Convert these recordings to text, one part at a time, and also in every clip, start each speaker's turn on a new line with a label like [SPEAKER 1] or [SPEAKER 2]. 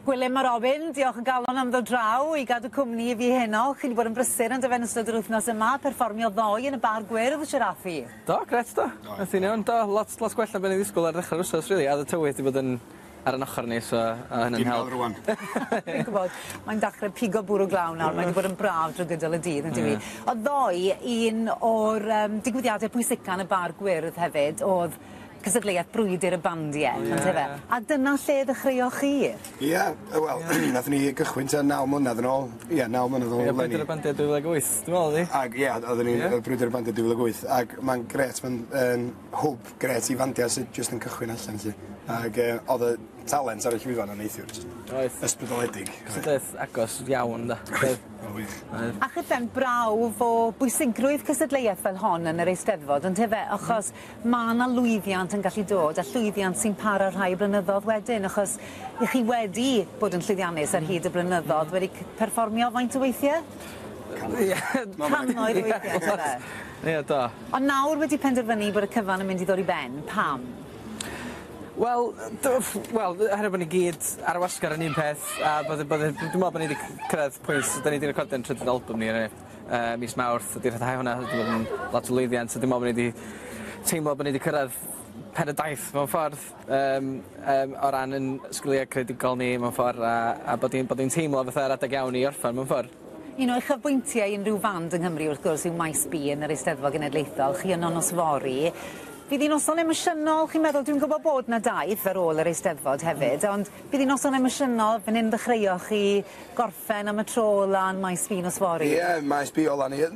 [SPEAKER 1] Gwilym a Robin, diolch yn galon am ddod draw I gadw cwmni I fi heno. Chi wedi bod yn brysur yn dyfen ystod yr wythnos yma, perfformio ddoe yn y bar gwyrdd y Siaraffi.
[SPEAKER 2] Do, gret do. Nath i'n iawn, do, lot gwell na ben I ddisgwyl ar ddechrau'r wsos, really. A y tywydd wedi bod yn ar yn ochr ni, so hynny'n help.
[SPEAKER 3] Rwan.
[SPEAKER 1] Fi'n gwybod, mae'n dechrau pigo bwrw glaw nawr, mae wedi bod yn braf drwy gydol y dydd, yn dyfu. O ddoe, un o'r digwyddiadau pwysica yn y bar gwyrdd hefyd, oedd cysadleuaeth brwydyr y bandiau, a dyna lle ddechreuoch chi?
[SPEAKER 3] Ie, wel, nath ni gychwyn ta 9 mlynedd yn ôl. Ie, 9 mlynedd yn ôl.
[SPEAKER 2] Ie, brwydyr y bandiau 2008, dwi'n meddwl di.
[SPEAKER 3] Ac ie, oedden ni brwydyr y bandiau 2008. Ac mae'n gret, mae'n hwb gret I fandiau sydd jyst yn cychwyn allan, lle. Ac oedd y talent ar y llwyfan yn eithwyr. Ysbrydoledig.
[SPEAKER 2] Cysadleuaeth agos iawn, da.
[SPEAKER 1] A chyden brawf o bwysigrwydd cysadleuaeth fel hon yn yr Eisteddfod, ond hefe, achos mae yna lwyddiant yn gallu dod, a llwyddiant sy'n para rhai blynyddoedd wedyn, achos I chi wedi bod yn llwyddiannus ar hyd y blynyddoedd, wedi perfformio faint o weithiau? Cannoedd o weithiau,
[SPEAKER 2] Ie, do.
[SPEAKER 1] Ond nawr wedi penderfynu bod y cyfan yn mynd I ddod I ben, pam?
[SPEAKER 2] Wel, oherwydd bod ni gyd ar y wasgar yn un peth, a dwi'n meddwl bod ni wedi cyrraedd pwynt, da ni wedi recordio'n trydydd album ni, mis Mawrth, wedi rhyddhau hwnna, wedi bod yn lot o lwyddiant, a dwi'n meddwl bod ni wedi teimlo bod ni wedi cyrraedd pen y daith mewn ffordd, o ran yn sgiliau credigol ni mewn ffordd, a bod ni'n teimlo fatha'r adeg iawn I orffan mewn ffordd.
[SPEAKER 1] Un o'i chyfbwyntiau unrhyw fand yng Nghymru wrth gwrs yw Maes B yn yr Eisteddfod Genedlaethol, chi yn Onosfori. Fydd hi'n noson emosiynol, chi'n meddwl, dwi'n gwybod bod na daith ar ôl yr Eisteddfod hefyd, ond fydd hi'n noson emosiynol fan hyn ddechreuoch chi gorffen am y tro lan Maes B Nosfori?
[SPEAKER 3] Ie, Maes B o lan I,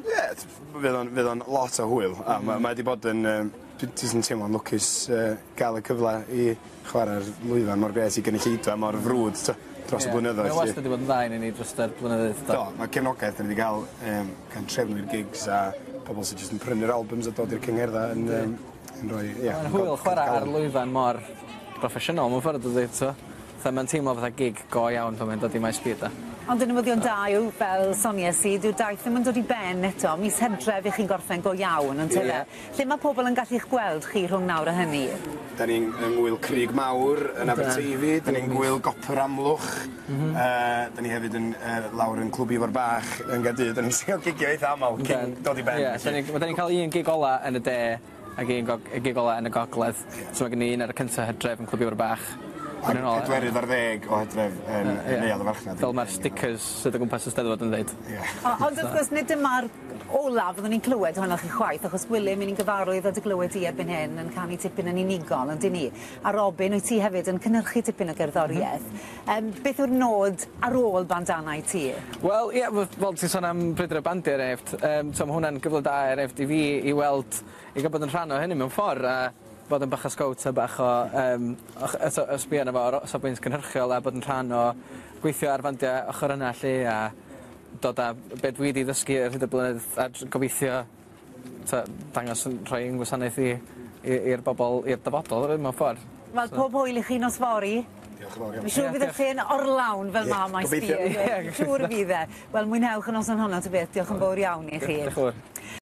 [SPEAKER 3] fydd o'n lot o hwyl, a mae wedi bod yn, dwi'n teimlo'n lwcus gael y cyfle I chwarae'r lwyfan mor gret I gynulleidfa mor frwd dros y blynyddoedd.
[SPEAKER 2] Mae wastad wedi bod yn dda I ni dros y blynyddoedd.
[SPEAKER 3] Do, mae cefnogaeth yn wedi cael gan trefnwyr gigs a pobl sydd jyst yn prynu'r albums a dod i'r cyngherddau yn rhoi, ie.
[SPEAKER 2] Mae'n hwyl chwarae ar lwyfan mor proffesiynol mewn ffordd o ddweud, so. Mae'n teimlo fatha gig go iawn pan mae'n dod I Maes B, da.
[SPEAKER 1] Ond yn ymwyddion da yw fel Sonia si, dyw'r daith ddim yn dod I ben eto, mis Hydref I chi'n gorffen go iawn, ond tefe. Lle mae pobl yn gallu'ch gweld chi rhwng nawr a hynny?
[SPEAKER 3] Da ni'n ngwyl Crug Mawr yn Aberteifi, da ni'n ngwyl Gopr Amlwch, da ni hefyd yn lawr yn Clwb Ifor Bach yn Gaerdydd, da ni'n sy'n gigio eitha amal cyn dod I ben.
[SPEAKER 2] Ie, da ni'n cael un gig ola yn y de, ac un gig ola yn y gogledd, so mae gen I un ar y cyntaf Hydref yn Clwb Ifor Bach.
[SPEAKER 3] Ac 40 ar 10 o Hydref yn Neuadd y Farchnad.
[SPEAKER 2] Fel mae'r stickers sydd o gwmpas y Steddfod yn dweud.
[SPEAKER 1] Ond wrth gwrs, nid yma'r olaf fyddwn ni'n clywed ohonoch chi chwaith, achos Gwilym ni'n gyfarwydd o dy glywed I erbyn hyn yn canu tipyn yn unigol, ond ni. A Robin, wyt ti hefyd yn cynhyrchu tipyn o gerddoriaeth. Beth yw'r nod ar ôl bandanau ti?
[SPEAKER 2] Wel, ie, fel ti'n sôn am brwydr y bandi ar efft, so mae hwnna'n gyfle da ar efft I fi I weld, I gael bod yn rhan o hynny mewn ffordd, a bod yn bach o sgowt a bach o sbio yna fo o safbwynt cynhyrchiol a bod yn rhan o gweithio ar fandiau ochr yna lle a dod â beth dwi wedi ddysgu ar hyd y blynedd a gobeithio dangos yn rhoi yng ngwasanaeth i'r bobl, i'r dyfodol mewn ffordd.
[SPEAKER 1] Wel, pob hwyl I chi Nosfori.
[SPEAKER 3] Diolch yn fawr iawn.
[SPEAKER 1] Mae'n siŵr bydd eich chi'n orlawn fel ma Maes B. Siŵr fydd e. Wel, mwynhewch yn os yn hwnna, ty beth. Diolch yn fawr iawn I chi.
[SPEAKER 2] Diolch yn fawr.